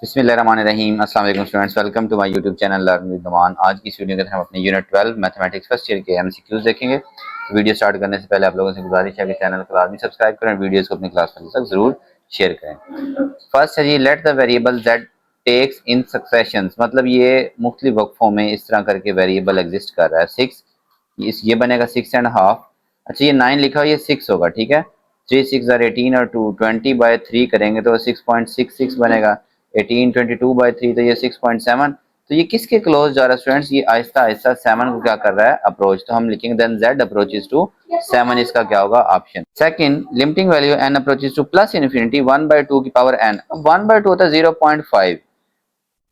बिस्मिल्लाहिर्रहमानिर्रहीम। अस्सलाम वालेकुम students, welcome to my YouTube channel learn with Numan. आज की इस वीडियो के अंदर हम अपने यूनिट 12 मैथमेटिक्स फर्स्ट ईयर के एमसीक्यूज देखेंगे। तो वीडियो स्टार्ट करने से पहले आप लोगों से गुजारिश है कि चैनल को लाजमी सब्सक्राइब करें, वीडियोस को अपनी क्लास फ्रेंड्स तक जरूर शेयर करें। फर्स्ट है जी, let the variable z takes in successions, मतलब ये मुख्तलिफ वक्फों में इस तरह करके वेरिएबल एग्जिस्ट कर रहा है। 6 ये बनेगा 6.5। अच्छा, ये 9 लिखा हुआ, ये 6 होगा, ठीक है। 3 6 आर 18 और 2 20 बाय 3 करेंगे तो 6.66 बनेगा। 18 22 बाय 3 तो ये 6.7। तो ये किसके क्लोज जा रहा है स्टूडेंट्स? ये आहिस्ता आहिस्ता 7 को क्या कर रहा है? अप्रोच। तो हम लिखेंगे देन z अप्रोचेस टू 7, इसका क्या होगा? Option second. Limiting value n approaches two plus infinity 1/2 की पावर n। अब 1/2 होता है 0.5।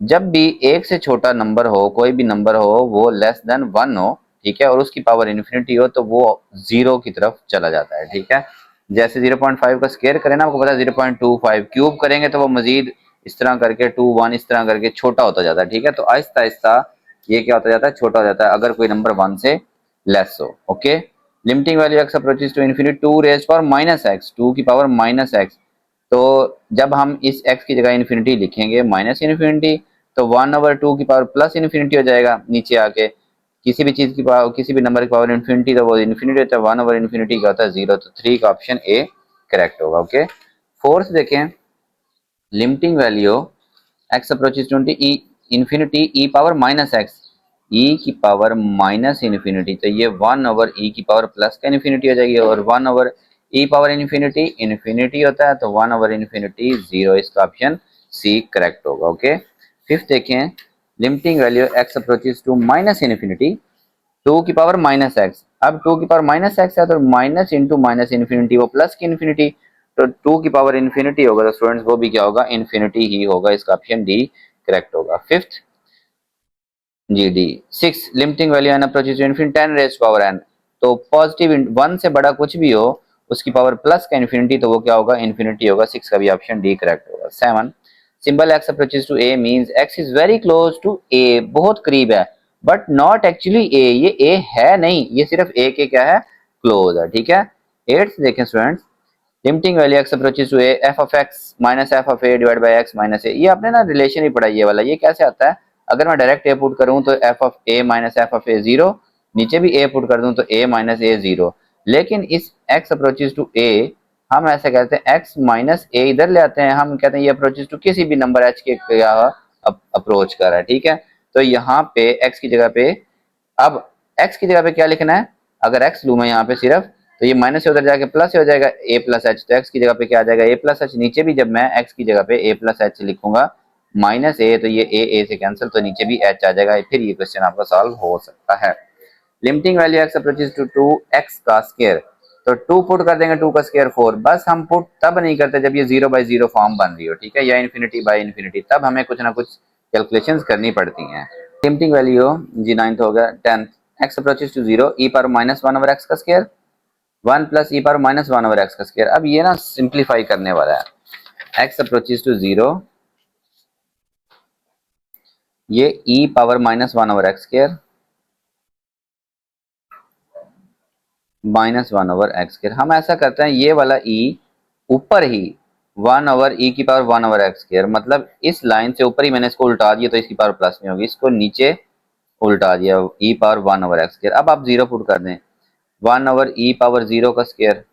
जब भी एक से छोटा नंबर हो, कोई भी नंबर हो, वो लेस देन 1 हो, ठीक है, और उसकी पावर इन्फिनिटी हो, तो वो जीरो की तरफ चला जाता है, ठीक है। जैसे 0.5 का स्केयर करें ना, आपको पता है 0.25 क्यूब करेंगे तो वो मजीद इस तरह करके 2 1 इस तरह करके छोटा होता जाता है, ठीक है। तो आहिस्ता आहिस्ता ये क्या होता जाता है? छोटा हो जाता है अगर कोई नंबर 1 से लेस हो। Okay, limiting value x approaches to infinity 2 raise power minus x, 2 की पावर माइनस x। तो जब हम इस x की जगह इन्फिनिटी लिखेंगे माइनस इन्फिनिटी, तो 1/2 की पावर प्लस इन्फिनिटी हो जाएगा नीचे आके। किसी भी चीज की पावर, किसी भी नंबर की पावर इन्फिनिटी, तो वो इन्फिनिटी होता है। 1/इन्फिनिटी का होता है 0। तो 3 का ऑप्शन ए करेक्ट होगा। ओके, फोर्थ देखें। लिमिटिंग वैल्यू x अप्रोचेस 20 ई इन्फिनिटी ई पावर माइनस एक्स, ई की पावर माइनस इन्फिनिटी, तो ये 1/e की पावर प्लस का इन्फिनिटी हो जाएगी। और 1/e पावर इन्फिनिटी इन्फिनिटी होता है, तो 1/इन्फिनिटी 0, इसका ऑप्शन सी करेक्ट होगा। ओके, फिफ्थ देखें। Limiting value x approaches to minus infinity 2 की पावर माइनस एक्स। अब 2 की पावर माइनस एक्स है, तो माइनस इंटू माइनस इन्फिनिटी, वो प्लस की इन्फिनिटी, तो 2 की पावर इन्फिनिटी होगा, तो स्टूडेंट्स वो भी क्या होगा? इन्फिनिटी ही होगा, इसका ऑप्शन डी करेक्ट होगा। Fifth G D. Six. Limiting value n approaches to infinity 10 raise power n, तो पॉजिटिव 1 से बड़ा कुछ भी हो, उसकी पावर प्लस का इन्फिनिटी, तो वो क्या होगा? इन्फिनिटी होगा। 6 का भी ऑप्शन डी करेक्ट होगा। 7। Symbol x approaches to a means x is very close to a, बहुत करीब है, बट नॉट एक्चुअली a, ये a है नहीं, ये सिर्फ a के क्या है? क्लोज है, ठीक है। 8th देखें students. Limiting value x approaches to a f of x minus f of a divide by x minus a। ये आपने ना रिलेशन ही पढ़ा ये वाला। ये कैसे आता है? अगर मैं डायरेक्ट a पुट करूं तो f of a minus f of a 0, नीचे भी a पुट कर दूं तो a माइनस a 0। लेकिन इस x अप्रोचेस टू a हम ऐसे कहते हैं x माइनस a इधर ले आते हैं, हम कहते हैं ये अप्रोचेस टू किसी भी नंबर h के क्या अप्रोच कर रहा है, ठीक है। तो यहाँ पे x की जगह पे, अब x की जगह पे क्या लिखना है? अगर x लूं मैं यहाँ पे सिर्फ, तो ये माइनस से उधर जाके प्लस हो जाएगा a प्लस एच, तो x की जगह पे क्या आ जाएगा? a plus H. नीचे भी जब मैं x की जगह पे a प्लस एच लिखूंगा माइनस a, तो ये a से कैंसिल, तो नीचे भी h आ जाएगा। फिर ये क्वेश्चन आपका सॉल्व हो सकता है। Limiting value x approaches to 2x का स्क्वायर, तो 2 पुट कर देंगे, 2 का स्क्वायर 4। बस हम पुट तब नहीं करते जब ये 0/0 फॉर्म बन रही हो, ठीक है, या इन्फिनिटी बाय इन्फिनिटी, तब हमें कुछ ना कुछ कैलकुलेशंस करनी पड़ती हैं। लिमिटिंग वैल्यू जी 9th हो गया। 10th। x approaches to 0 e power minus 1/x का square 1 plus e power minus 1/x का स्क्वायर। अब ये ना सिंप्लीफाई करने वाला है। x अप्रोचेस टू 0, ये e power minus 1/x square minus 1/x square. हम ऐसा करते हैं, ये वाला e ऊपर ही 1/e की पावर 1/x स्क्वायर, मतलब इस लाइन से ऊपर ही मैंने इसको उल्टा दिया, तो इसकी पावर प्लस में होगी। इसको नीचे उल्टा दिया, e पावर 1/x स्क्वायर। अब आप 0 पुट कर दें, 1/e पावर 0 का स्क्वायर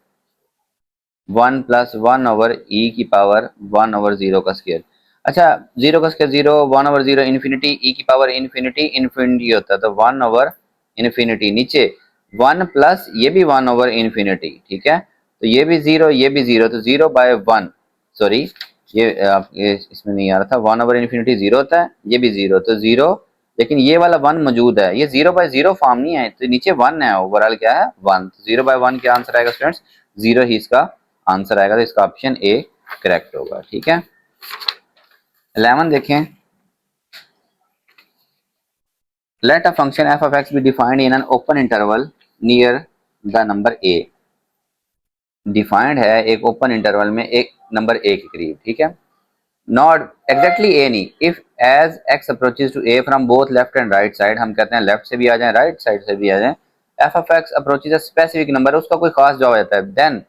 1 प्लस 1/e की पावर 1/0 का स्क्वायर। अच्छा, 0 का स्क्वायर 0, 1/0 इन्फिनिटी, e की पावर इन्फिनिटी इन्फिनिटी होता है, तो 1/इन्फिनिटी नीचे 1 प्लस ये भी 1/इन्फिनिटी, ठीक है। तो ये भी 0, ये भी 0, तो 0/1, सॉरी ये इसमें नहीं आ रहा था, 1/इन्फिनिटी 0 होता है, ये भी 0, तो 0, लेकिन ये वाला 1 मौजूद है, ये 0/0 फॉर्म नहीं है, तो नीचे 1 है, ओवरऑल क्या है? 1। 0/1 क्या आंसर आएगा स्टूडेंट्स? 0 ही इसका आंसर आएगा, तो इसका ऑप्शन ए करेक्ट होगा, ठीक है। 11 देखें। Let a function f of x be defined in an open interval near the number a। Defined है एक ओपन इंटरवल में एक नंबर a के करीब, ठीक है। नॉट एग्जैक्टली a नहीं, if as x approaches to a from both left and right side, हम कहते हैं लेफ्ट से भी आ जाए, राइट साइड से भी आ जाए, f of x approaches a specific number, उसका कोई खास जवाब आता है, देन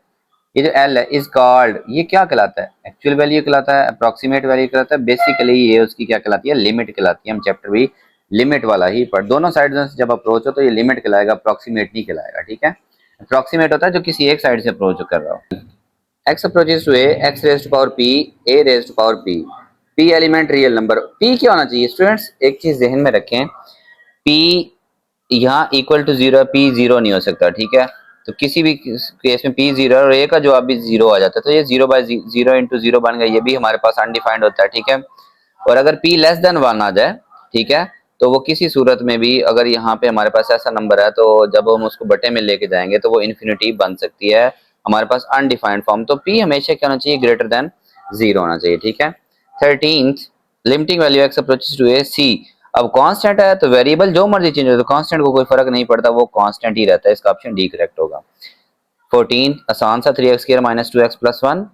ये जो एल है इज कॉल्ड, ये क्या कहलाता है? एक्चुअल वैल्यू कहलाता है, अप्रोक्सीमेट वैल्यू कहलाता है, बेसिकली ये उसकी क्या कहलाती है? लिमिट कहलाती है। हम चैप्टर भी लिमिट वाला ही पढ़, दोनों साइड से जब अप्रोच हो तो ये लिमिट कहलाएगा, अप्रोक्सीमेट नहीं कहलाएगा। ठीक है, अप्रोक्सीमेट होता है जो किसी एक साइड से अप्रोच कर रहा हो। x approaches to a, x raise to power p, a raise to power p, p element real number. p क्या होना चाहिए स्टूडेंट्स? एक चीज ध्यान में रखें, p यहाँ equal to zero, p zero नहीं हो सकता। ठीक है, तो किसी भी केस में p जीरो और a का जवाब भी जीरो आ जाता है, तो ये zero by zero into zero बन गया, ये भी हमारे पास अनडिफाइंड होता है। ठीक है, और अगर p लेस देन वन आ जाए, ठीक है, तो वो किसी सूरत में भी अगर यहाँ पे हमारे पास ऐसा नंबर है, तो जब हम उसको बटे में लेके जाएंगे तो वो इन्फिनिटी बन सकती है, हमारे पास अनडिफाइंड फॉर्म। तो p हमेशा क्या होना चाहिए? ग्रेटर देन जीरो होना चाहिए। ठीक है, 13th limiting value x approaches to a c। अब कांस्टेंट है तो वेरिएबल जो मर्जी चेंज हो, तो कांस्टेंट को कोई फर्क नहीं पड़ता, वो कांस्टेंट ही रहता है। इसका ऑप्शन डी करेक्ट होगा। 14 आसान सा, 3x square minus 2x plus 1,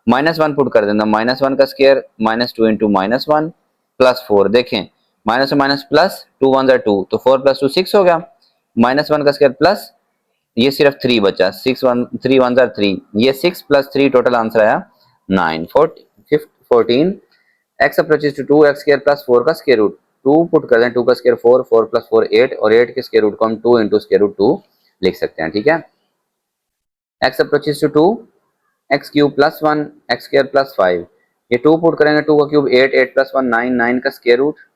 minus 1 put कर देना, माइनस 1 का square minus 2 into minus 1 plus 4। देखें माइनस माइनस प्लस, 2 1 2, तो 4 प्लस 2 6 हो गया, माइनस 1 का स्क्वायर प्लस, ये सिर्फ 3 बचा, 6 1 3 1 3, ये 6 प्लस 3 टोटल आंसर आया 9। 14 x approaches to 2x square plus 4 का स्क्वायर रूट, 2 पुट कर दें, 2 का स्क्वायर 4, 4 प्लस 4 8, और 8 के स्क्वायर रूट को हम 2 इंटू स्क्वायर रूट 2 लिख सकते हैं। ठीक है, x approaches to 2 x cube plus 1 x square plus 5, ये 2 पुट करेंगे, 2 का क्यूब 8, 8 प्लस 1 9, 9 का स्क्वायर रूट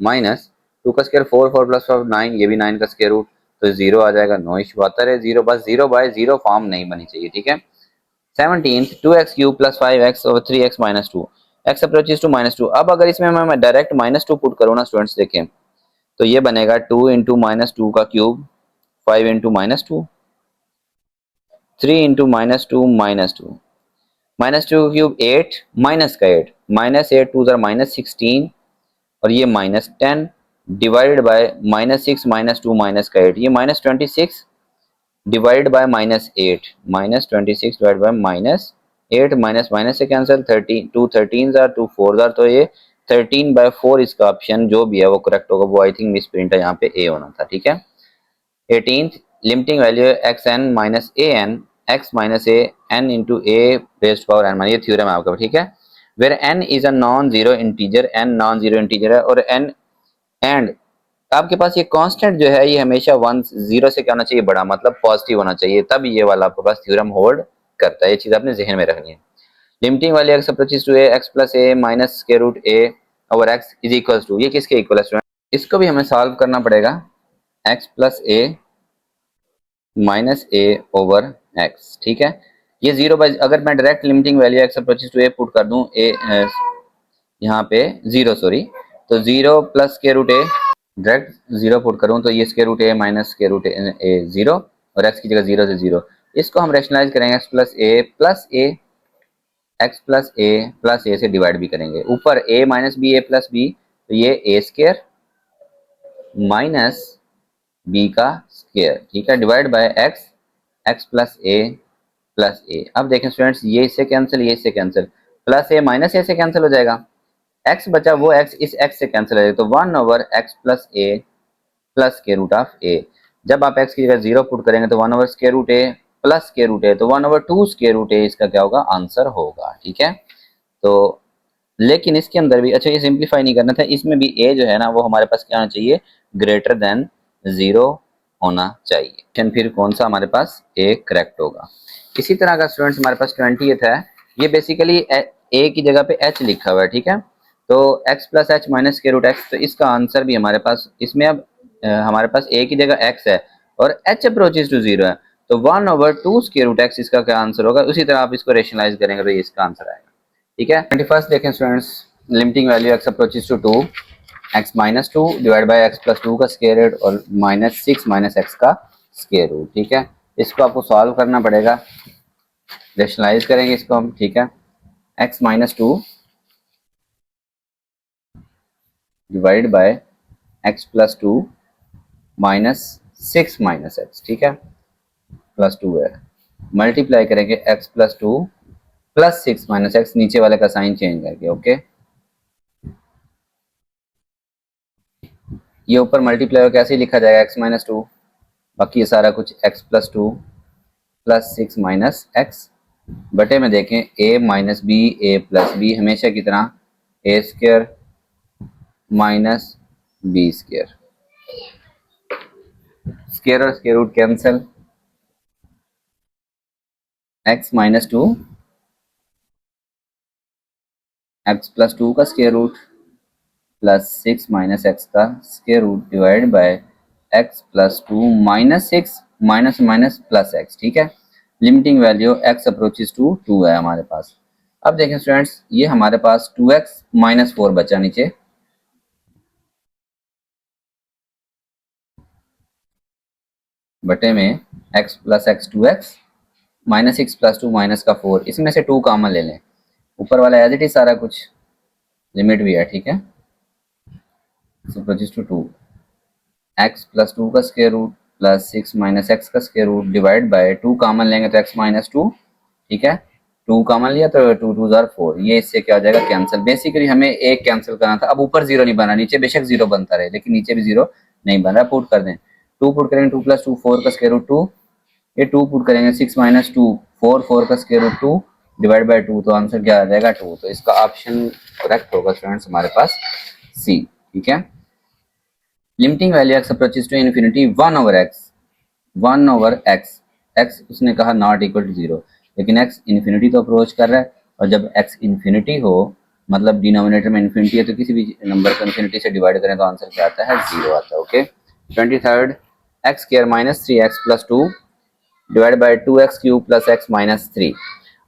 माइनस 2 का स्क्वायर 4, 4 प्लस 5 9, ये भी 9 का स्क्वायर रूट, तो जीरो आ जाएगा। नो इशू आता है जीरो, बस जीरो बाय जीरो फॉर्म नहीं बनी चाहिए। ठीक है, 17 2x क्यूब प्लस 5x और 3x minus 2, x approaches to minus 2। अब अगर इसमें मैं डायरेक्ट माइनस 2 पुट करूँ ना स्टूडेंट्स, देखें तो ये बनेगा 2 इंटू माइनस 2 का cube, 5 into minus 2, 3 into minus 2 minus 2, minus 2 cube 8, minus का 8, माइनस 8 टू जर माइनस 16, और ये minus 10 divided by minus 6 minus 2 minus का 8, ये minus 26 divide by minus 8, minus 26 divide by minus 8, minus minus से कैंसिल, 13 2 13 जार 2 4 जार, तो ये 13/4 इसका ऑप्शन जो भी है वो करेक्ट होगा। वो आई थिंक मिस प्रिंट है, यहाँ पे ए होना था। ठीक है, 18th limiting value x n minus a n, x minus a n into a raised power n, ये थ्योरम है आपका। ठीक है, where n is a non zero integer, n non zero integer है, और एन एंड आपके पास ये constant जो है ये हमेशा वन जीरो से क्या होना चाहिए? बड़ा, मतलब पॉजिटिव होना चाहिए, तब ये वाला आपके पास थ्योरम होल्ड करता है। ये चीज आपने जहन में रखनी है। Limiting value x approaches to a, x plus a minus square root a over x is equal to, ये किसके इक्वल है स्टूडेंट? इसको भी हमें सॉल्व करना पड़ेगा, x plus a minus a over x. ठीक है, ये जीरो बाय, अगर मैं direct limiting value x approaches to a put कर दूं, ए यहाँ पे जीरो, सॉरी, तो zero plus square root a, direct zero put करूं तो ये square root a minus square root a zero, और एक्स की जगह जीरो से जीरो, इसको हम रेशनलाइज करेंगे, x plus a x plus ए से डिवाइड भी करेंगे, ऊपर a minus b a plus b, तो ये ए स्क्वायर माइनस बी का स्क्वायर। ठीक है, divide by x, x plus a. अब देखें स्टूडेंट्स, ये इससे कैंसिल, ये इससे cancel, plus a minus a से कैंसिल हो जाएगा, एक्स बचा वो एक्स इस एक्स से कैंसिल हो जाएगा, तो 1/x plus a plus square root of a. जब आप एक्स की जगह जीरो पुट करेंगे तो 1/स्क्वायर root a plus square root a, तो 1/2 स्क्वायर रूट ए इसका क्या होगा? आंसर होगा। ठीक है, तो लेकिन इसके अंदर भी, अच्छा ये सिंप्लीफाई नहीं करना था, इसमें भी ए जो है ना वो हमारे पास क्या होना चाहिए? ग्रेटर देन जीरो होना चाहिए। फिर कौन सा हमारे पास ए करेक्ट होगा? इसी तरह का स्टूडेंट्स हमारे पास 20th है, ये बेसिकली ए की जगह पे एच लिखा हुआ है। ठीक है, तो x plus h minus square root x, तो इसका आंसर भी हमारे पास इसमें, अब हमारे पास a की जगह x है और h अप्रोचेस टू जीरो है, तो 1/2 स्क्वायर रूट एक्स इसका क्या आंसर होगा? उसी तरह आप इसको रेशनलाइज करेंगे तो ये इसका आंसर आएगा। ठीक है, 21st देखें students, limiting value x approaches to 2, x minus 2 divide by x plus 2 का स्क्वायर रूट और माइनस 6 माइनस एक्स का स्क्वायर रूट। ठीक है, इसको आपको सॉल्व करना पड़ेगा, रेशनलाइज करेंगे इसको हम। ठीक है, x minus 2 divide by x plus 2 minus 6 minus x, ठीक है, प्लस 2 है, मल्टीप्लाई करेंगे x plus 2 plus 6 minus x, नीचे वाले का साइन चेंज करके। ओके, ये ऊपर मल्टीप्लाई हो कैसे लिखा जाएगा? x माइनस 2, बाकी ये सारा कुछ x plus 2 plus 6 minus x बटे में देखें a minus b, a plus b हमेशा कितना, a square minus b square, square और square root cancel, x minus two x plus two का square root plus 6 minus x का square root divide by x plus two minus 6 minus minus plus x. ठीक है, limiting value x approaches to 2 है हमारे पास। अब देखें students, ये हमारे पास 2x माइनस 4 बचा नीचे, बटे में x plus x 2x minus 6 plus 2 minus का 4, इसमें से 2 कॉमन ले लें, ऊपर वाला एज इट इज सारा कुछ, लिमिट भी है। ठीक है, approaches to 2, x plus two का square root plus 6 minus x का square root divide by 2 common लेंगे तो x माइनस 2। ठीक है, 2 कॉमन लिया तो 2 2 जार 4, ये इससे क्या हो जाएगा, कैंसिल। बेसिकली हमें एक कैंसिल करना था। अब ऊपर जीरो नहीं बना, नीचे बेशक जीरो बनता रहे लेकिन नीचे भी जीरो नहीं बन रहा। पुट कर दें, 2 पुट करेंगे 2 प्लस 2 4 का स्क्वायर रूट 2, ये 2 पुट करेंगे 6 माइनस 2 4 4 का स्क्वायर रूट 2 डिवाइड बाय 2, तो आंसर क्या आ जाएगा 2। तो इसका ऑप्शन करेक्ट होगा स्टूडेंट्स हमारे पास सी। ठीक है, limiting value x approaches to infinity 1 over x, 1 over x, x उसने कहा नॉट इक्वल टू 0, लेकिन x इन्फिनिटी तो अप्रोच कर रहा है, और जब x इन्फिनिटी हो मतलब डिनोमिनेटर में इन्फिनिटी है तो किसी भी नंबर को इन्फिनिटी से डिवाइड करें तो आंसर क्या आता है, 0 आता है। Okay, 23rd, x square minus 3x plus 2 divide by 2x cube plus x minus 3।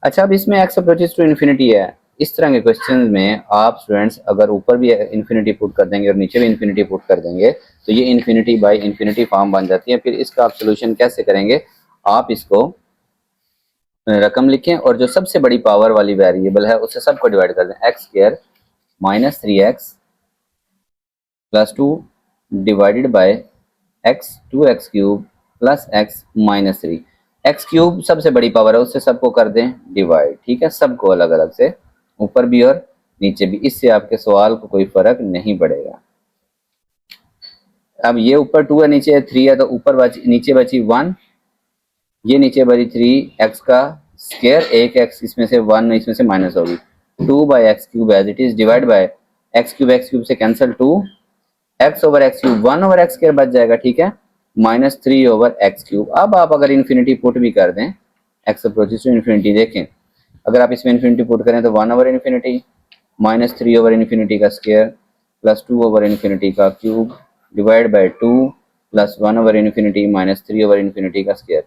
अच्छा, अब इसमें x अप्रोचेस टू इन्फिनिटी है। इस तरह के क्वेश्चन में आप स्टूडेंट्स अगर ऊपर भी इन्फिनिटी पुट कर देंगे और नीचे भी इन्फिनिटी पुट कर देंगे तो ये इन्फिनिटी बाय इन्फिनिटी फॉर्म बन जाती है। फिर इसका आप सोल्यूशन कैसे करेंगे, आप इसको रकम लिखें और जो सबसे बड़ी पावर वाली वेरिएबल है उससे सबको डिवाइड कर दें, x square minus 3x plus 2 divided by x 2x cube plus x minus 3। X cube सबसे बड़ी पावर है उससे सबको कर दें डिवाइड। ठीक है, सबको अलग अलग से, ऊपर भी और नीचे भी, इससे आपके सवाल को कोई फर्क नहीं पड़ेगा। अब ये ऊपर 2 है नीचे 3 है तो ऊपर बची, नीचे बची 1, ये नीचे बची 3 एक्स का स्क्वायर, एक एक्स इसमें से 1 इसमें से माइनस होगी, 2 by x cube as it is divide by x cube से cancel 2, x over x cube 1 over x square बच जाएगा। ठीक है, माइनस 3 ओवर एक्स क्यूब। अब आप अगर इन्फिनिटी पुट भी कर दें, एक्स अप्रोचेस टू इन्फिनिटी, देखें अगर आप इसमें इन्फिनिटी पुट करें तो 1 over infinity minus 3 over infinity का स्क्वायर प्लस 2 ओवर इन्फिनिटी का cube divide by 2 plus 1 over infinity minus 3 over infinity का स्क्वायर।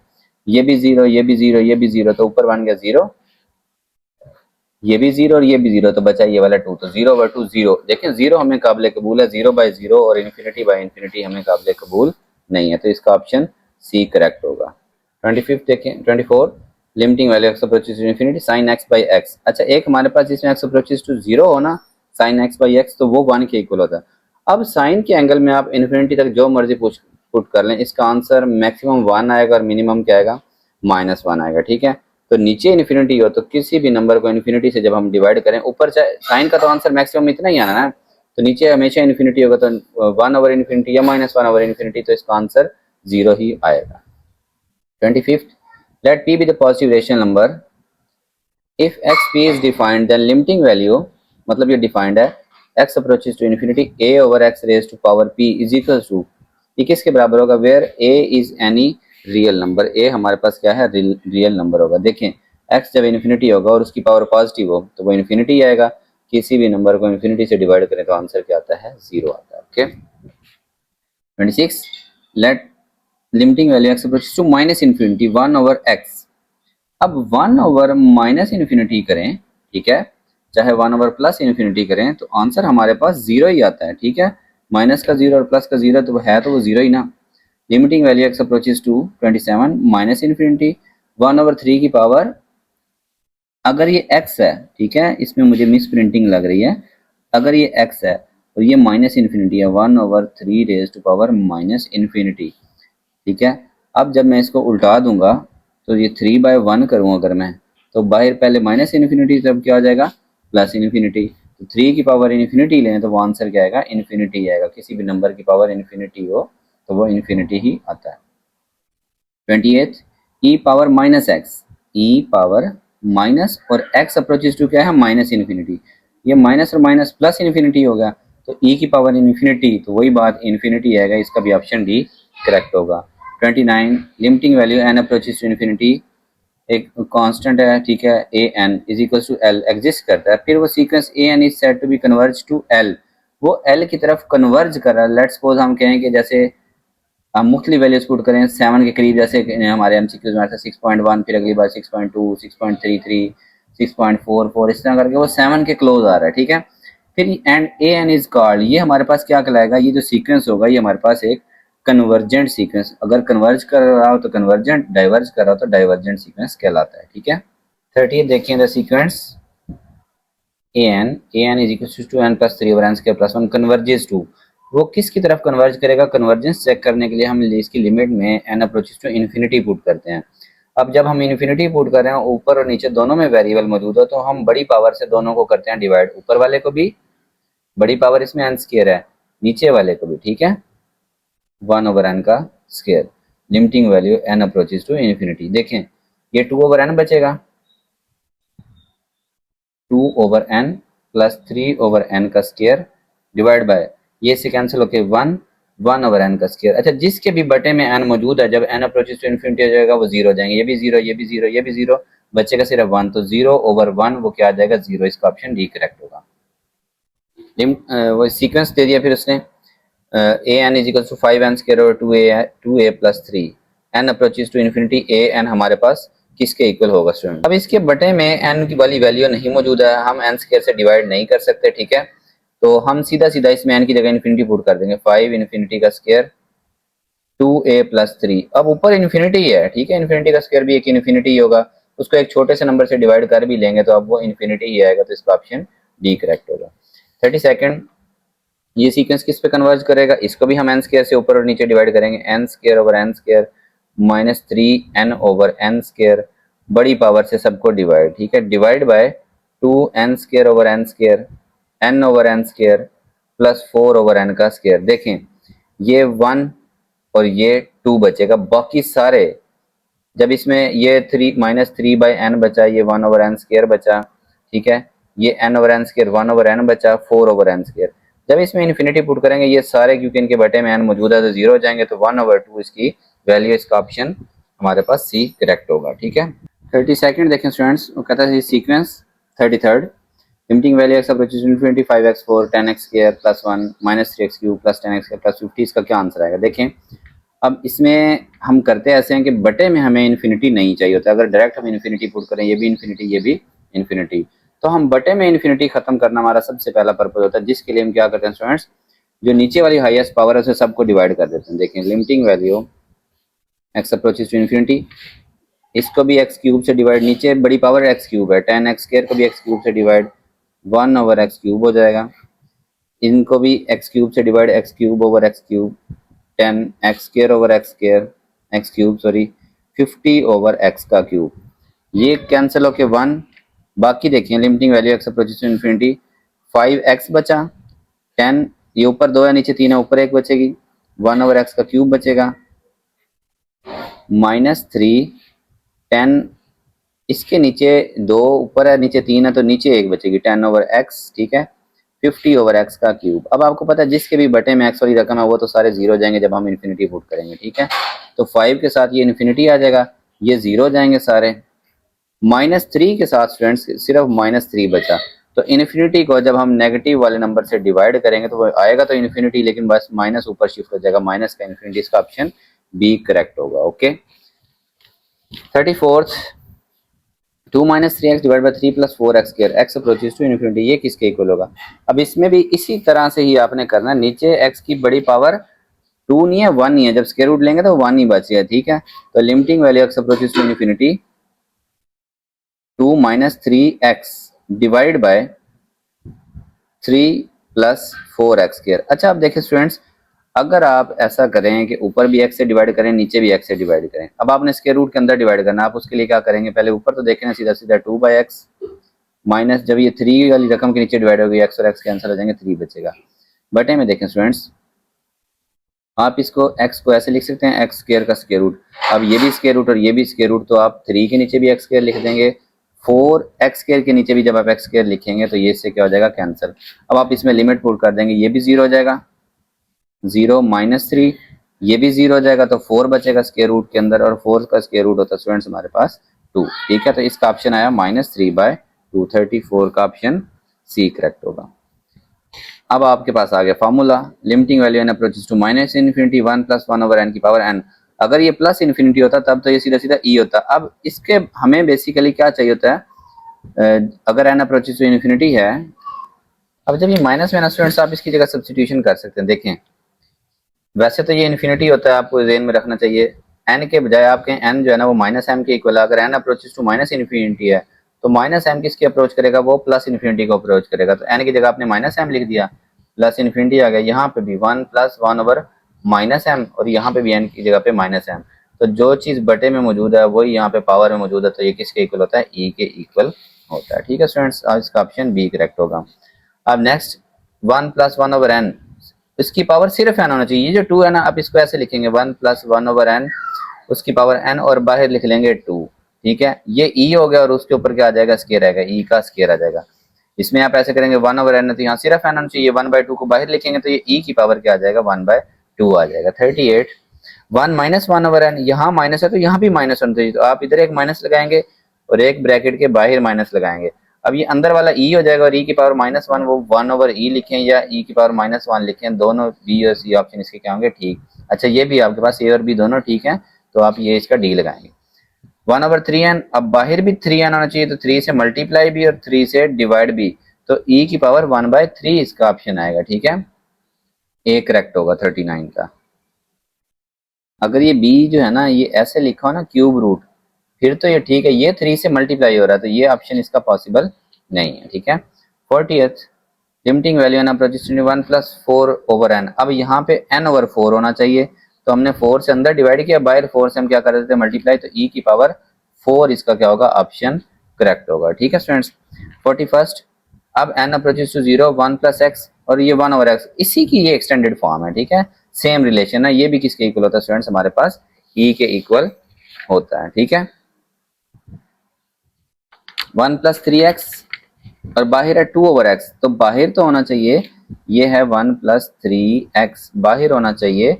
ये भी जीरो, ये भी जीरो, ये भी जीरो, तो ऊपर बन गया जीरो, ये भी जीरो और ये भी जीरो, तो बचा ये वाला 2, तो 0 ओवर 2 0। देखें जीरो हमें काबिल कबूल है, 0 बाय 0 और इन्फिनिटी बाय इन्फिनिटी हमें काबिल कबूल नहीं है, तो इसका ऑप्शन सी करेक्ट होगा। 25 देखें, 24, limiting value x approaches to infinity sine x by x. अच्छा, एक हमारे पास जिसमें एक्स अप्रोचेस टू 0 हो ना, साइन एक्स बाई एक्स, तो वो 1 के इक्वल होता है। अब साइन के एंगल में आप इन्फिनिटी तक जो मर्जी पुट कर लें, इसका आंसर मैक्सिमम 1 आएगा और मिनिमम क्या आएगा, -1 आएगा। ठीक है, तो नीचे इन्फिनिटी हो तो किसी भी नंबर को इन्फिनिटी से जब हम डिवाइड करें, ऊपर चाहे साइन का तो आंसर मैक्सिमम इतना ही आना ना, तो नीचे हमेशा इन्फिनिटी होगा तो 1 ओवर इन्फिनिटी या -1 ओवर इन्फिनिटी, तो इसका आंसर 0 ही आएगा। 25th, let p be the positive rational number if xp is defined then limiting value, मतलब ये डिफाइंड है, x approaches to infinity a over x raised to power p is equals to, ये किसके बराबर होगा, where a is any real number, a हमारे पास क्या है, रियल नंबर होगा। देखें x जब इन्फिनिटी होगा और उसकी पावर पॉजिटिव हो तो वो इन्फिनिटी आएगा, किसी भी नंबर को इन्फिनिटी से डिवाइड करें तो आंसर क्या आता है, 0 आता है। Okay, 26, let limiting value x approaches to minus infinity 1 over x। अब 1 ओवर माइनस इन्फिनिटी करें, ठीक है, चाहे 1 ओवर प्लस इन्फिनिटी करें तो आंसर हमारे पास 0 ही आता है। ठीक है, माइनस का 0 और प्लस का 0 तो है, तो वो 0 ही ना। Limiting value x approaches to 27 minus infinity 1 over 3 की पावर, अगर ये x है, ठीक है, इसमें मुझे मिस प्रिंटिंग लग रही है, अगर ये x है और ये माइनस इन्फिनिटी है, 1 over 3 raise to power minus infinity. ठीक है, अब जब मैं इसको उल्टा दूंगा तो ये 3/1 करूँ अगर मैं, तो बाहर पहले माइनस इन्फिनिटी, तब क्या हो जाएगा, प्लस इन्फिनिटी, तो 3 की पावर इन्फिनिटी लें तो वो आंसर क्या आएगा, इन्फिनिटी आएगा। किसी भी नंबर की पावर इन्फिनिटी हो तो वो इन्फिनिटी ही आता है। 28, ई पावर माइनस एक्स, ई पावर माइनस और x अप्रोचेज टू क्या है, माइनस इन्फिनिटी। ये माइनस और माइनस प्लस इन्फिनिटी हो गया, तो e की पावर इन्फिनिटी, तो वही बात इन्फिनिटी आएगा, इसका भी ऑप्शन डी करेक्ट होगा। 29 limiting value n approaches to infinity, एक कांस्टेंट है, ठीक है, a n is equal to l exist करता है, फिर वो sequence a n is said to be converge to l, वो एल की तरफ कन्वर्ज कर रहा है। लेट्स सपोज हम कहें कि जैसे हम मुख्तलिफ वैल्यूज पुट करें 7 के करीब, जैसे हमारे एमसीक्यूज में 6.1, फिर अगली बार 6.2, 6.33, 6.44, इस तरह करके वो 7 के क्लोज आ रहा है, ठीक है। फिर and a n is called, ये हमारे पास क्या कहलाएगा, ये जो सीक्वेंस होगा ये हमारे पास एक कन्वर्जेंट सीक्वेंस, अगर कन्वर्ज कर रहा हो तो कन्वर्जेंट, डाइवर्ज कर रहा हो तो डाइवर्जेंट सीक्वेंस कहलाता है, ठीक है। 30 देखिए the sequence an is equals to n plus 3 over n square plus 1 converges to, वो किसकी तरफ कन्वर्ज करेगा, कन्वर्जेंस चेक करने के लिए हम इसकी लिमिट में n approaches to infinity put करते हैं। अब जब हम इन्फिनिटी पुट कर रहे हैं, ऊपर और नीचे दोनों में वेरिएबल मौजूद हो, तो हम बड़ी पावर से दोनों को करते हैं डिवाइड, ऊपर वाले को भी, बड़ी पावर इसमें n स्क्वायर है, नीचे वाले को भी, ठीक है, 1 ओवर n का square. Limiting value n approaches to infinity, देखें ये 2 ओवर n बचेगा, 2 over n plus 3 over n का स्क्वायर डिवाइड बाय, ये से कैंसिल होके 1 ओवर n का स्क्वायर। अच्छा, जिसके भी बटे में n मौजूद है, जब n अप्रोचेस टू इन्फिनिटी हो जाएगा वो जीरो हो जाएंगे, ये भी जीरो, ये भी जीरो, ये भी जीरो, बचेगा सिर्फ 1, तो 0 ओवर 1 वो क्या आ जाएगा, 0, इसका ऑप्शन डी करेक्ट होगा। वो सीक्वेंस दे दिया फिर उसने, a n is equal to 5n square over 2a plus 3, n approaches to infinity, a n हमारे पास किसके इक्वल होगा स्टूडेंट। अब इसके बटे में n की वाली वैल्यू नहीं मौजूद है, हम n स्क्वायर से डिवाइड नहीं कर सकते, ठीक है, तो हम सीधा सीधा इसमें n की जगह इन्फिनिटी पुट कर देंगे, 5 इन्फिनिटी का स्क्वायर 2a प्लस 3। अब ऊपर इन्फिनिटी है, ठीक है, इन्फिनिटी का स्क्वायर भी एक इन्फिनिटी ही होगा, उसको एक छोटे से नंबर से डिवाइड कर भी लेंगे तो अब वो इन्फिनिटी ही आएगा, तो इसका ऑप्शन डी करेक्ट होगा। 32 ये सीक्वेंस किस पे कन्वर्ज करेगा, इसको भी हम एन स्क्वायर से ऊपर और नीचे डिवाइड करेंगे, n square over n square minus 3n over n square, बड़ी पावर से सबको डिवाइड, ठीक है, divide by 2n square over n square, n over n square plus 4 over n का स्क्वायर। देखें ये 1 और ये 2 बचेगा, बाकी सारे, जब इसमें ये 3 माइनस 3 बाई एन बचा, ये 1 ओवर एन स्क्वायर बचा, ठीक है, ये n over n square 1 over n बचा, 4 ओवर एन स्क्वायर। जब इसमें इन्फिनिटी पुट करेंगे ये सारे, क्योंकि इनके बटे में n मौजूद है तो जीरो हो जाएंगे, तो 1 ओवर 2 इसकी वैल्यू, इसका ऑप्शन हमारे पास सी करेक्ट होगा, ठीक है। 32 देखें स्टूडेंट्स, वो कहता है sequence 33 limiting value x approaches to infinity 5x4 10x square plus 1 minus 3x cube plus 10x square plus 50, इसका क्या आंसर आएगा। देखें अब इसमें हम करते ऐसे हैं कि बटे में हमें इन्फिनिटी नहीं चाहिए होता, अगर डायरेक्ट हम इन्फिनिटी पुट करें, ये भी इन्फिनिटी, ये भी इन्फिनिटी, तो हम बटे में इन्फिनिटी खत्म करना हमारा सबसे पहला पर्पज होता है, जिसके लिए हम क्या करते हैं स्टूडेंट्स, जो नीचे वाली हाईएस्ट पावर है उसे सबको डिवाइड कर देते हैं। देखें limiting value x approaches to infinity, इसको भी एक्स क्यूब से डिवाइड, नीचे बड़ी पावर एक्स क्यूब है, 10x स्क्वायर को भी एक्स क्यूब से डिवाइड, 1 ओवर एक्स क्यूब हो जाएगा, इनको भी एक्स क्यूब से divide, x cube over x cube, 10x square over x square, x cube sorry, 50 over x का क्यूब, ये कैंसिल होके 1, बाकी देखिए limiting value x approaches to infinity 5x बचा, 10, ये ऊपर 2 है नीचे 3 है, ऊपर 1 बचेगी, 1 ओवर एक्स का क्यूब बचेगा, माइनस 3, 10, इसके नीचे 2 ऊपर है नीचे 3 है, तो नीचे 1 बचेगी, 10 ओवर एक्स, ठीक है, 50 ओवर एक्स का क्यूब। अब आपको पता है जिसके भी बटे में एक्स वाली रकम है वो तो सारे जीरो जाएंगे जब हम इन्फिनिटी पुट करेंगे, ठीक है, तो 5 के साथ ये इन्फिनिटी आ जाएगा, ये जीरो जाएंगे सारे, माइनस 3 के साथ स्टूडेंट्स सिर्फ -3 बचा, तो इन्फिनिटी को जब हम नेगेटिव वाले नंबर से डिवाइड करेंगे तो वो आएगा तो इन्फिनिटी, लेकिन बस माइनस ऊपर शिफ्ट हो जाएगा, माइनस का इन्फिनिटी, इसका ऑप्शन बी करेक्ट होगा। Okay 34 2 minus 3x divide by 3 plus 4x square x approaches to infinity, ये किसके इक्वल होगा। अब इसमें भी इसी तरह से ही आपने करना, नीचे x की बड़ी पावर 2 नहीं है 1 ही है, जब स्क्वायर रूट लेंगे तो 1 ही बचेगा, ठीक है, तो limiting value x approaches to infinity 2 minus 3x divide by 3 plus 4x square. अच्छा अब देखिए स्टूडेंट्स, अगर आप ऐसा करें कि ऊपर भी x से डिवाइड करें नीचे भी x से डिवाइड करें, अब आपने स्क्वायर रूट के अंदर डिवाइड करना, आप उसके लिए क्या करेंगे, पहले ऊपर तो देखें ना सीधा सीधा 2 बाई एक्स, माइनस जब ये 3 वाली रकम के नीचे डिवाइड होगी x और x कैंसिल हो जाएंगे, 3 बचेगा। बटे में देखें स्टूडेंट्स, आप इसको x को ऐसे लिख सकते हैं x स्क्वायर का स्क्वायर रूट, अब ये भी स्क्वायर रूट और ये भी स्क्वायर रूट, तो आप 3 के नीचे भी x स्क्वायर लिख देंगे, 4x² के नीचे भी जब आप x² लिखेंगे तो ये इससे क्या हो जाएगा, कैंसिल। अब आप इसमें लिमिट पुट कर देंगे, ये भी 0 हो जाएगा, 0 -3, ये भी 0 हो जाएगा, तो 4 बचेगा स्क्वायर रूट के अंदर, और 4 का स्क्वायर रूट होता है स्टूडेंट्स हमारे पास 2। ठीक है, तो इसका ऑप्शन आया -3/2, 34 का ऑप्शन सी करेक्ट होगा। अब आपके पास आ गया formula, limiting value n approaches to minus infinity 1 + 1/n की पावर n। अगर ये प्लस इन्फिनिटी होता तब तो ये सीधा सीधा ई होता। अब इसके हमें बेसिकली क्या चाहिए होता है, अगर n अप्रोचेस टू इन्फिनिटी है, अब जब ये माइनस में ना स्टूडेंट्स आप इसकी जगह सब्स्टिट्यूशन कर सकते हैं। देखें वैसे तो ये इन्फिनिटी होता है, आपको ज़हन में रखना चाहिए, n के बजाय आपके n जो है ना वो -m के इक्वल है। अगर n approaches to minus infinity है तो -m किसकी अप्रोच करेगा, वो प्लस इन्फिनिटी को अप्रोच करेगा। तो n की जगह आपने -m लिख दिया, प्लस इन्फिनिटी आ गया, यहाँ पे भी 1 + 1/-m, और यहाँ पे भी n की जगह पे -m। तो जो चीज़ बटे में मौजूद है वही यहाँ पे पावर में मौजूद है, तो ये किसके इक्वल होता है, e के इक्वल होता है। ठीक है स्टूडेंट्स, इसका ऑप्शन बी करेक्ट होगा। अब नेक्स्ट 1 + 1/n, इसकी पावर सिर्फ n होना चाहिए। ये जो 2 है ना, आप इसको ऐसे लिखेंगे 1 + 1/n, उसकी पावर n और बाहर लिख लेंगे 2। ठीक है, ये e हो गया और उसके ऊपर क्या आ जाएगा, स्क्वायर आएगा, e का स्क्वायर आ जाएगा। इसमें आप ऐसे करेंगे 1/n, तो यहाँ सिर्फ n होना चाहिए, 1/2 को बाहर लिखेंगे तो ये e की पावर क्या आ जाएगा, 1/2 आ जाएगा। 38 1 - 1/n, यहाँ माइनस है तो यहाँ भी माइनस होना चाहिए, तो आप इधर एक माइनस लगाएंगे और एक ब्रैकेट के बाहर माइनस लगाएंगे। अब ये अंदर वाला e हो जाएगा और e की पावर -1, वो 1/e लिखें या e की पावर -1 लिखें, दोनों बी और सी ऑप्शन इसके क्या होंगे, ठीक। अच्छा, ये भी आपके पास ए और बी दोनों ठीक है, तो आप ये इसका डी लगाएंगे। 1/3n, अब बाहर भी 3n होना चाहिए, तो 3 से मल्टीप्लाई भी और 3 से डिवाइड भी, तो e की पावर 1/3 इसका ऑप्शन आएगा। ठीक है, ए करेक्ट होगा 39 का। अगर ये बी जो है ना ये ऐसे लिखा हो ना क्यूब रूट, फिर तो ये ठीक है, ये 3 से मल्टीप्लाई हो रहा है तो ये ऑप्शन इसका पॉसिबल नहीं है। ठीक है, 40th limiting value n approaches to 1 + 4/n। अब यहाँ पे n/4 होना चाहिए, तो हमने 4 से अंदर डिवाइड किया, बाहर 4 से हम क्या कर देते हैं, मल्टीप्लाई, तो e की पावर 4 इसका क्या होगा, ऑप्शन करेक्ट होगा। ठीक है स्टूडेंट्स, 41st, अब n अप्रोचेस टू 0 1 + x, और ये 1/x इसी की ये एक्सटेंडेड फॉर्म है। ठीक है, सेम रिलेशन है, ये भी किसके इक्वल होता है स्टूडेंट्स, हमारे पास e के इक्वल होता है। ठीक है, 1 + 3x और बाहर है 2/x, तो बाहर तो होना चाहिए, ये है 1 + 3x, बाहर होना चाहिए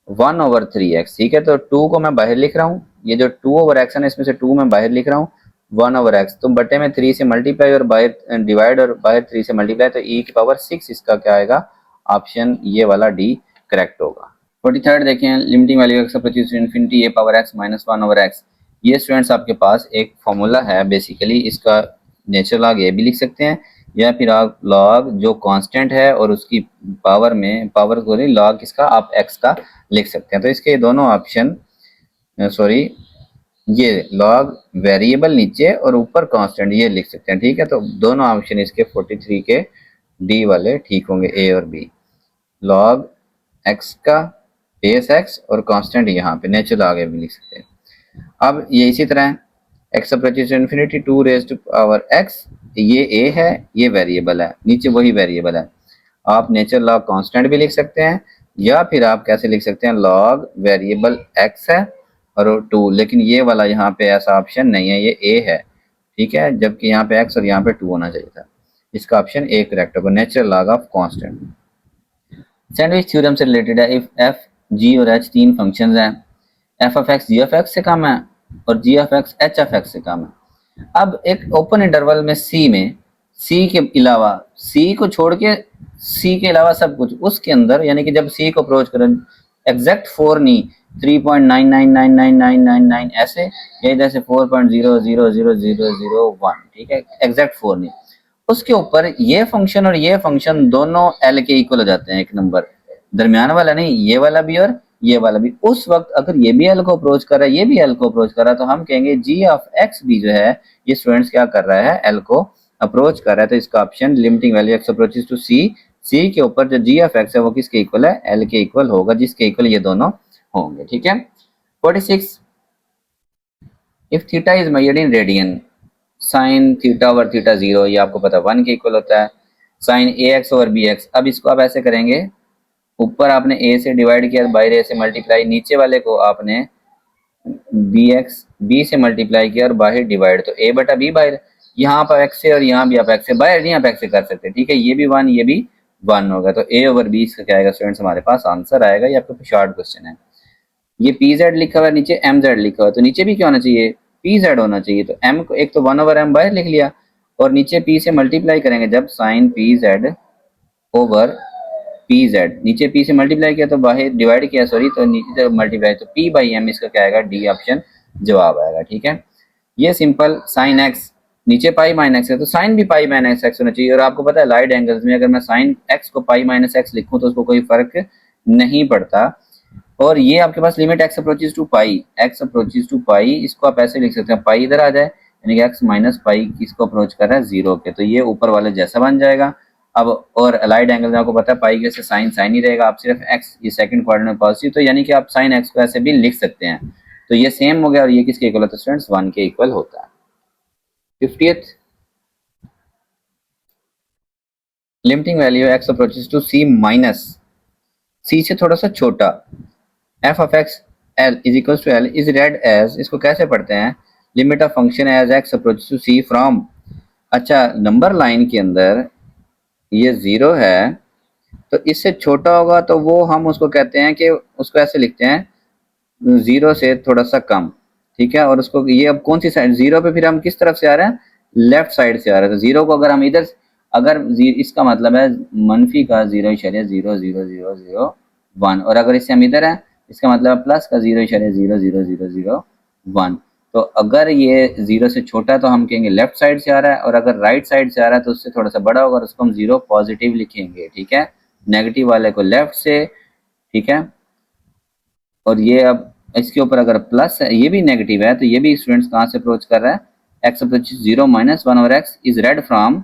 1/3x। ठीक है, तो 2 को मैं बाहर लिख रहा हूँ, ये जो 2/x है ना इसमें से 2 मैं बाहर लिख रहा हूँ, 1/x, तो बटे में 3 से मल्टीप्लाई और बाहर डिवाइड और बाहर 3 से मल्टीप्लाई, तो e की पावर 6 इसका क्या आएगा, ऑप्शन ये वाला डी करेक्ट होगा। 43rd देखें, limiting value x approaches to infinity a power x - 1/x। ये स्टूडेंट्स आपके पास एक फॉर्मूला है, बेसिकली इसका नेचुरल लॉग ये भी लिख सकते हैं, या फिर आप लॉग जो कांस्टेंट है और उसकी पावर में पावर को लॉग किसका, आप x का लिख सकते हैं। तो इसके दोनों ऑप्शन, सॉरी, ये लॉग वेरिएबल नीचे और ऊपर कांस्टेंट ये लिख सकते हैं। ठीक है, तो दोनों ऑप्शन इसके 43 के डी वाले ठीक होंगे, ए और बी। लॉग x का बेस x और कांस्टेंट यहाँ पे नेचुरल आगे भी लिख सकते हैं। अब ये इसी तरह x approaches to infinity 2⁻x, ये a है, ये वेरिएबल है, नीचे वही वेरिएबल है। आप नेचुरल लॉग कांस्टेंट भी लिख सकते हैं, या फिर आप कैसे लिख सकते हैं, लॉग वेरिएबल x है और 2, लेकिन ये वाला यहाँ पे ऐसा ऑप्शन नहीं है, ये a है। ठीक है, जबकि यहाँ पे x और यहाँ पे 2 होना चाहिए था, इसका ऑप्शन ए करेक्ट होगा, natural log of constant. Sandwich theorem से रिलेटेड है, इफ f g और h तीन फंक्शंस हैं, f(x) g(x) से कम है और g(x) h(x) से कम है। अब एक ओपन इंटरवल में c में c के अलावा, c को छोड़ के c के अलावा सब कुछ उसके अंदर, यानी कि जब c को अप्रोच करें एग्जैक्ट 4 नहीं, 3.999999 ऐसे, या इधर से 4.000001, ठीक है, एग्जैक्ट 4 नहीं, उसके ऊपर ये फंक्शन और ये फंक्शन दोनों एल के इक्वल हो जाते हैं, एक नंबर दरमियान वाला नहीं, ये वाला भी और ये वाला भी। उस वक्त अगर ये भी एल को अप्रोच कर रहा है, ये भी एल को अप्रोच कर रहा है, तो हम कहेंगे g(x) भी जो है ये स्टूडेंट्स क्या कर रहा है, एल को अप्रोच कर रहा है। तो इसका option limiting value x approaches to c, c के ऊपर जो g(x) है वो किसके इक्वल है, एल के इक्वल होगा, जिसके इक्वल ये दोनों होंगे। ठीक है, 46, if theta is measured in radian, sine theta over theta 0, ये आपको पता 1 के इक्वल होता है, साइन ax ओवर bx। अब इसको आप ऐसे करेंगे, ऊपर आपने a से डिवाइड किया, बाहर a से मल्टीप्लाई, नीचे वाले को आपने bx बी से मल्टीप्लाई किया और बाहर डिवाइड, तो ए बटा बी बाहर, यहाँ पर एक्स से और यहाँ भी आप एक्स से बाहर नहीं आप एक्स से कर सकते, ठीक है। ये भी 1 ये भी 1 होगा, तो ए ओवर बी इसका क्या आएगा स्टूडेंट्स, हमारे पास आंसर आएगा। ये आपका शॉर्ट क्वेश्चन है। ये पी जेड लिखा हुआ है, नीचे एम जेड लिखा हुआ है, तो नीचे भी क्या होना चाहिए, पी जेड होना चाहिए। तो एम को एक तो 1 ओवर एम बाहर लिख लिया और नीचे पी से मल्टीप्लाई करेंगे जब sine p z over p z, नीचे पी से मल्टीप्लाई किया तो बाहर डिवाइड किया सॉरी, तो नीचे जब मल्टीप्लाई तो पी बाई एम, इसका क्या आएगा डी ऑप्शन जवाब आएगा, ठीक है। ये सिंपल साइन एक्स, नीचे पाई माइनस है तो साइन भी पाई माइनस एक्स होना चाहिए। और आपको पता है लाइट एंगल्स में अगर मैं साइन एक्स को पाई माइनस एक्स लिखूं तो उसको कोई फर्क नहीं पड़ता। और ये आपके पास limit x approaches to pi, x approaches to pi, इसको आप ऐसे लिख सकते हैं, पाई इधर आ जाए यानी कि एक्स माइनस पाई किसको अप्रोच कर रहा है, जीरो के, तो ये ऊपर वाले जैसा बन जाएगा। अब और अलाइड एंगल में आपको पता है पाई के से साइन साइन ही रहेगा, आप सिर्फ एक्स ये सेकंड क्वाड्रेंट में पॉजिटिव, तो यानी कि आप साइन एक्स को ऐसे भी लिख सकते हैं। तो ये सेम हो गया और ये किसके इक्वल होता है स्टूडेंट्स, 1 के इक्वल होता है। 50th limiting value x approaches to c minus c से थोड़ा सा छोटा, f of x l is equal to l is read as, इसको कैसे पढ़ते हैं, limit of function as x approaches to c from, अच्छा नंबर लाइन के अंदर ये 0 है तो इससे छोटा होगा तो वो हम उसको कहते हैं कि उसको ऐसे लिखते हैं 0 से थोड़ा सा कम, ठीक है। और उसको ये अब कौन सी साइड, 0 पे फिर हम किस तरफ से आ रहे हैं, लेफ्ट साइड से आ रहे हैं। तो 0 को अगर हम इधर, अगर इसका मतलब है मनफी का 0.000001, और अगर इससे हम इधर है इसका मतलब प्लस का 0.00001। तो अगर ये 0 से छोटा तो हम कहेंगे लेफ्ट साइड से आ रहा है, और अगर राइट साइड से आ रहा है तो उससे थोड़ा सा बड़ा होगा और उसको हम 0 पॉजिटिव लिखेंगे, ठीक है। नेगेटिव वाले को लेफ्ट से, ठीक है। और ये अब इसके ऊपर अगर प्लस है, ये भी नेगेटिव है, तो ये भी स्टूडेंट्स कहाँ से अप्रोच कर रहा है, एक्स अप्रोच 0 माइनस 1 और X is read from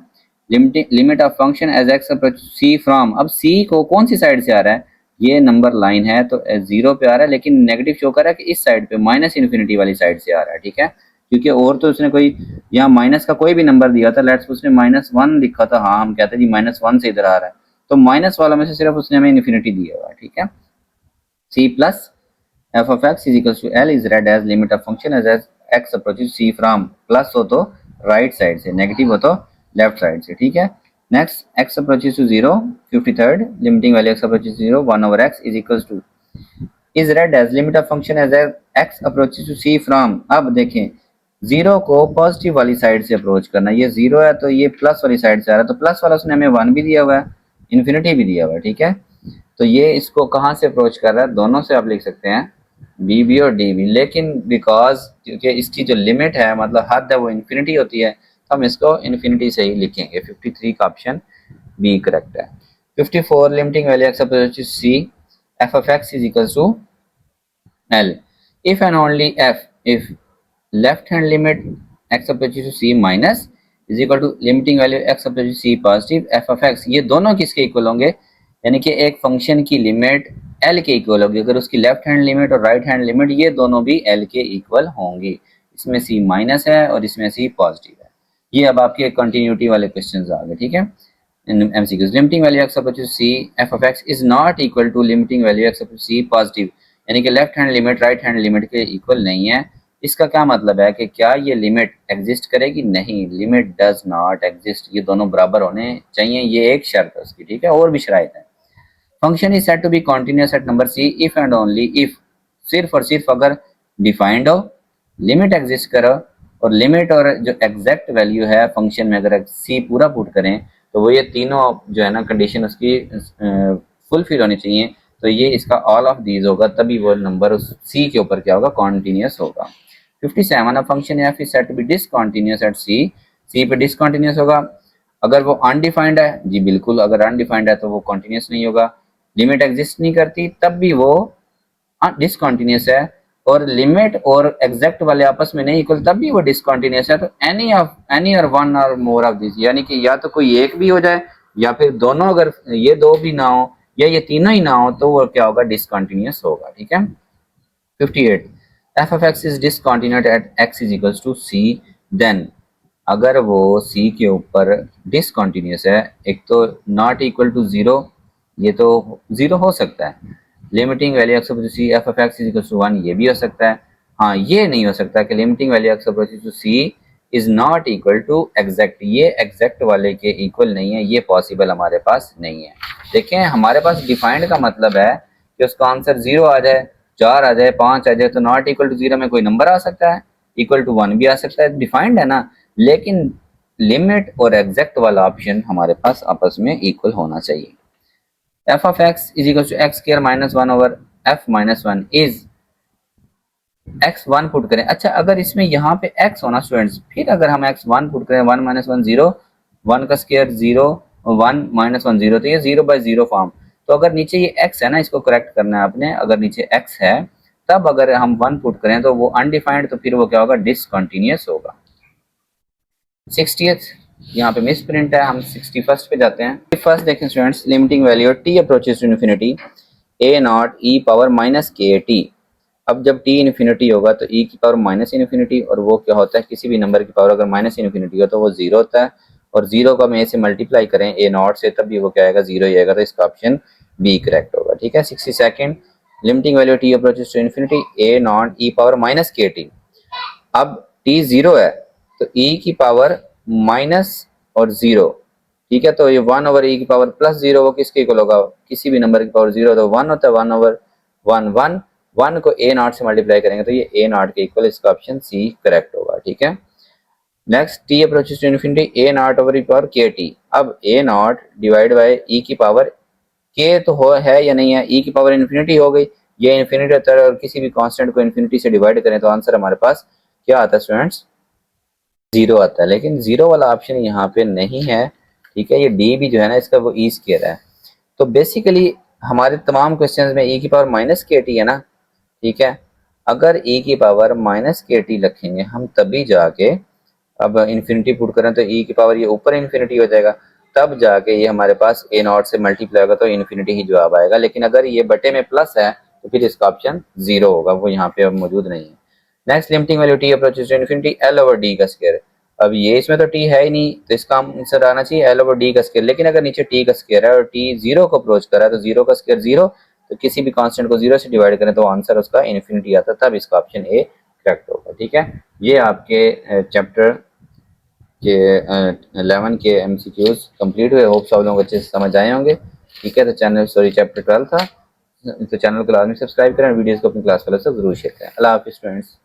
limit of function as X approach C from, अब सी को कौन सी साइड से आ रहा है, ये नंबर लाइन है तो 0 पे आ रहा है, लेकिन नेगेटिव शो कर रहा है कि इस साइड पे माइनस इन्फिनिटी वाली साइड से आ रहा है, ठीक है। क्योंकि और तो उसने कोई यहाँ माइनस का कोई भी नंबर दिया था, लेट्स उसने -1 लिखा था, हाँ हम कहते हैं जी -1 से इधर आ रहा है, तो माइनस वाला में से सिर्फ उसने हमें इन्फिनिटी दिया हुआ है, ठीक है। C plus f of x is equals to L is read as limit of function as x approaches c from, plus हो तो राइट साइड से, नेगेटिव हो तो लेफ्ट साइड से, ठीक है। Next x approaches to 0, 53rd limiting value x approaches to 0 1 over x is equals to is read as limit of function as x approaches to c from, अब देखें 0 को positive वाली side से approach करना, ये 0 है तो ये प्लस वाली साइड से आ रहा है, तो प्लस वाला उसने हमें 1 भी दिया हुआ है, इन्फिनिटी भी दिया हुआ है, ठीक है। तो ये इसको कहाँ से अप्रोच कर रहा है, दोनों से आप लिख सकते हैं बी बी और डी बी, लेकिन बिकॉज क्योंकि इसकी जो लिमिट है मतलब हद है वो इन्फिनिटी होती है, तो हम इसको इन्फिनिटी से ही लिखेंगे। 53 का ऑप्शन बी करेक्ट है। 54 limiting value x approach c f of x is equal to l if and only f if left hand limit x approach to c minus is equal to limiting value x approach c positive f of x, ये दोनों किसके equal होंगे, यानी कि एक function की limit L के equal होगी, अगर उसकी लेफ्ट हैंड लिमिट और राइट हैंड लिमिट ये दोनों भी एल के इक्वल होंगी। इसमें सी माइनस है और इसमें सी पॉजिटिव है। ये अब आपके कंटिन्यूटी वाले क्वेश्चंस आ गए, ठीक है। MCQs limiting value x approach c f of x is not equal to limiting value x approach c positive, यानी कि left hand limit right hand limit के इक्वल नहीं है। इसका क्या मतलब है कि क्या ये लिमिट एग्जिस्ट करेगी, नहीं, लिमिट डज नॉट एग्जिस्ट, ये दोनों बराबर होने चाहिए, ये एक शर्त है उसकी, ठीक है। और भी शराइत है। Function is said to be continuous at number c if and only if, सिर्फ और सिर्फ अगर डिफाइंड हो, लिमिट एग्जिस्ट करो, और लिमिट और जो एग्जैक्ट वैल्यू है फंक्शन में अगर सी पूरा पुट करें तो वो ये तीनों जो है ना कंडीशन उसकी फुलफिल होनी चाहिए, तो ये इसका ऑल ऑफ दीज होगा, तभी वो नंबर उस सी के ऊपर क्या होगा, कॉन्टिन्यूअस होगा। 57 a function f is said to be discontinuous at c, c पे डिसकंटीन्यूअस होगा, अगर वो अनडिफाइंड है, जी बिल्कुल, अगर अनडिफाइंड है तो वो कॉन्टिन्यूअस नहीं होगा, लिमिट एग्जिस्ट नहीं करती तब भी वो डिसकंटीन्यूअस है, और लिमिट और एग्जैक्ट वाले आपस में नहीं इक्वल तब भी वो डिसकंटीन्यूअस है। तो एनी और वन और मोर ऑफ दिस, यानी कि या तो कोई एक भी हो जाए या फिर दोनों, अगर ये दो भी ना हो या ये तीनों ही ना हो तो वो क्या होगा, डिसकंटीन्यूअस होगा, ठीक है। 58 f of x is discontinuous at x is equals to c, then अगर वो सी के ऊपर डिसकंटीन्यूअस है, एक तो नॉट इक्वल टू 0, ये तो 0 हो सकता है, limiting value x c f of x is equal to 1, ये भी हो सकता है, हाँ, ये नहीं हो सकता कि limiting value x approaches to c is not equal to exact, ये एग्जैक्ट वाले के इक्वल नहीं है, ये पॉसिबल हमारे पास नहीं है। देखें हमारे पास डिफाइंड का मतलब है कि उसका आंसर 0 आ जाए, 4 आ जाए, 5 आ जाए, तो नॉट इक्वल टू 0 में कोई नंबर आ सकता है, इक्वल टू 1 भी आ सकता है, डिफाइंड है ना। लेकिन लिमिट और एग्जैक्ट वाला ऑप्शन हमारे पास आपस में इक्वल होना चाहिए। F of x is equal to x square minus 1 over f minus 1 is x 1 put करें। अच्छा, अगर इसमें यहाँ पे एक्स होना स्टूडेंट्स, फिर अगर हम एक्स 1 पुट करें, 1 माइनस 1 0, 1 का स्क्वायर 0, 1 माइनस 1 0, तो ये 0 बाय 0 फॉर्म। तो अगर नीचे ये एक्स है ना, इसको करेक्ट करना है आपने, अगर नीचे एक्स है तब अगर हम 1 पुट करें तो वो अनडिफाइंड, तो फिर वो क्या होगा, डिसकंटिन्यूअस होगा। 60th यहाँ पे मिस प्रिंट है, हम 61st पे जाते हैं। फर्स्ट देखें students, limiting value t approaches to infinity a not e power minus k t. अब जब t इन्फिनिटी होगा तो e की पावर माइनस इन्फिनिटी, और वो क्या होता है, किसी भी नंबर की पावर अगर माइनस इन्फिनिटी हो तो वो 0 होता है, और 0 को हम a से मल्टीप्लाई करें a नॉट से, तब भी वो क्या आएगा, 0 ही आएगा, तो इसका ऑप्शन बी करेक्ट होगा। ठीक है। 62nd, limiting value t approaches to infinity a not e power minus k t. अब t 0 है तो e की पावर माइनस और 0, ठीक है, तो ये 1 ओवर e की पावर प्लस 0 वो किसके इक्वल होगा, किसी भी नंबर की पावर 0 तो 1 होता है, 1 ओवर 1 1, 1 को a नॉट से मल्टीप्लाई करेंगे तो ये a नॉट के इक्वल, इसका ऑप्शन सी करेक्ट होगा। ठीक है। Next, t approaches to infinity a not over e power k t. अब a not divide by e की पावर k तो हो है या नहीं है, e की पावर इन्फिनिटी हो गई, ये इन्फिनिटी होता है, और किसी भी कांस्टेंट को इन्फिनिटी से डिवाइड करें तो आंसर हमारे पास क्या आता है स्टूडेंट्स, 0 आता है। लेकिन 0 वाला ऑप्शन यहाँ पे नहीं है। ठीक है, ये डी भी जो है ना इसका वो ई स्क्वायर है। तो बेसिकली हमारे तमाम क्वेश्चंस में e की पावर माइनस के टी है ना। ठीक है, अगर e की पावर माइनस के टी रखेंगे हम तभी जाके, अब इन्फिनिटी पुट करें तो e की पावर ये ऊपर इन्फिनिटी हो जाएगा, तब जाके ये हमारे पास a नॉट से मल्टीप्लाई होगा तो इन्फिनिटी ही जवाब आएगा। लेकिन अगर ये बटे में प्लस है तो फिर इसका ऑप्शन 0 होगा, वो यहाँ पे अब मौजूद नहीं है। Next, limiting value t approaches to infinity l over d का स्क्वायर। अब ये इसमें तो t है ही नहीं, तो इसका आंसर आना चाहिए l ओवर d का स्क्वायर। लेकिन अगर नीचे t का स्क्वायर है और t 0 को अप्रोच कर रहा है तो 0 का स्क्वायर 0, तो किसी भी कांस्टेंट को 0 से डिवाइड करें तो आंसर उसका इन्फिनिटी आता है, तब इसका ऑप्शन ए करेक्ट होगा। ठीक है, ये आपके चैप्टर के 11 के MCQs कंप्लीट हुए। होप सब लोग अच्छे से समझ आए होंगे। ठीक है, तो चैप्टर 12 था, तो चैनल को लाजमी सब्सक्राइब करें, वीडियोस को अपनी क्लास वालों से जरूर शेयर करें। अल्लाह हाफिज़ स्टूडेंट्स।